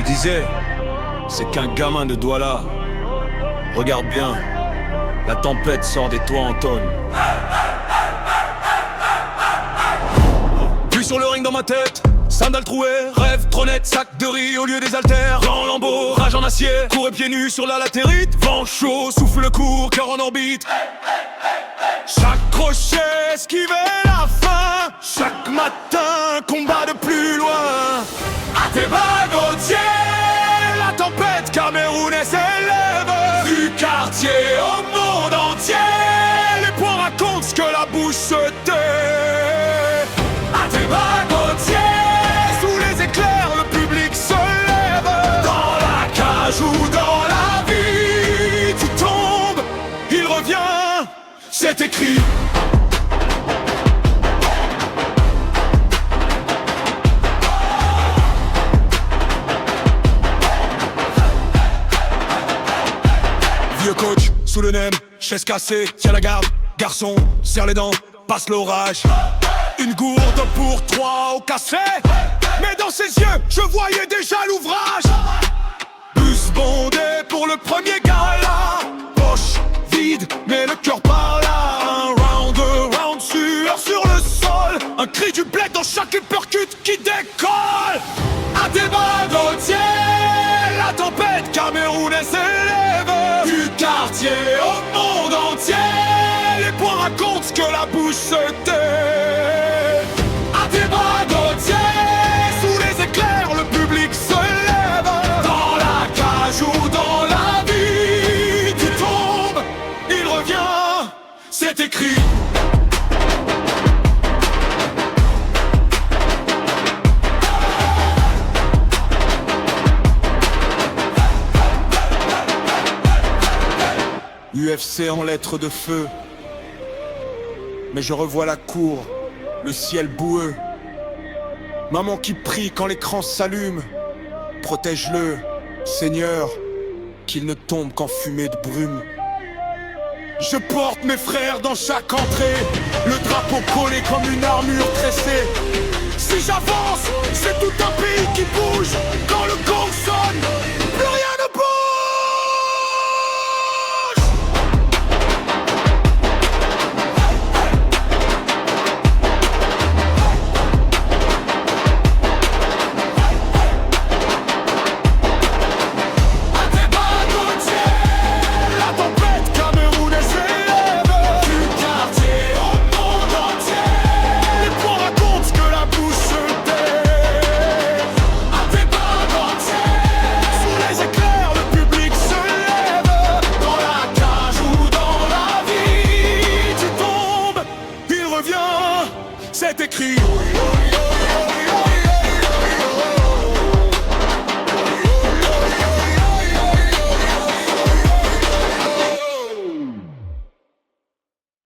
Il disait, c'est qu'un gamin de Douala. Regarde bien, la tempête sort des toits en tonnes. Puis sur le ring dans ma tête, sandales trouées, rêve trop net, sac de riz au lieu des haltères. Grand lambeau, rage en acier, courais pieds nus sur la latérite. Vent chaud, souffle court, cœur en orbite. Chaque crochet esquivait la fin. Chaque matin, combat de plus loin. À tes bagotiers, la tempête camerounaise s'élève. Du quartier au monde entier, les poings racontent ce que la bouche se tait. À tes bagotiers, sous les éclairs, le public se lève. Dans la cage ou dans la vie, tu tombes, il revient, c'est écrit. Vieux coach, sous le nem, chaise cassée, tiens la garde. Garçon, serre les dents, passe l'orage. Une gourde pour 3 au cassé. Mais dans ses yeux, je voyais déjà l'ouvrage. Bus bondé pour le premier gala. Poche vide, mais le cœur par là. Un round, sueur sur le sol. Un cri du bled dans chaque uppercut qui décolle. À tes bagotiers, la tempête camerounaise s'élève. Du quartier au monde entier, les poings racontent ce que la bouche se tait. À tes bagotiers, sous les éclairs, le public se lève. Dans la cage ou dans la vie, tu tombes, il revient, c'est écrit. UFC en lettres de feu. Mais je revois la cour, le ciel boueux. Maman qui prie quand l'écran s'allume. Protège-le, Seigneur, qu'il ne tombe qu'en fumée de brume. Je porte mes frères dans chaque entrée, le drapeau collé comme une armure tressée. Si j'avance, c'est tout un pays qui bouge. Quand le gong sonne, plus rien ne bouge. C'est écrit.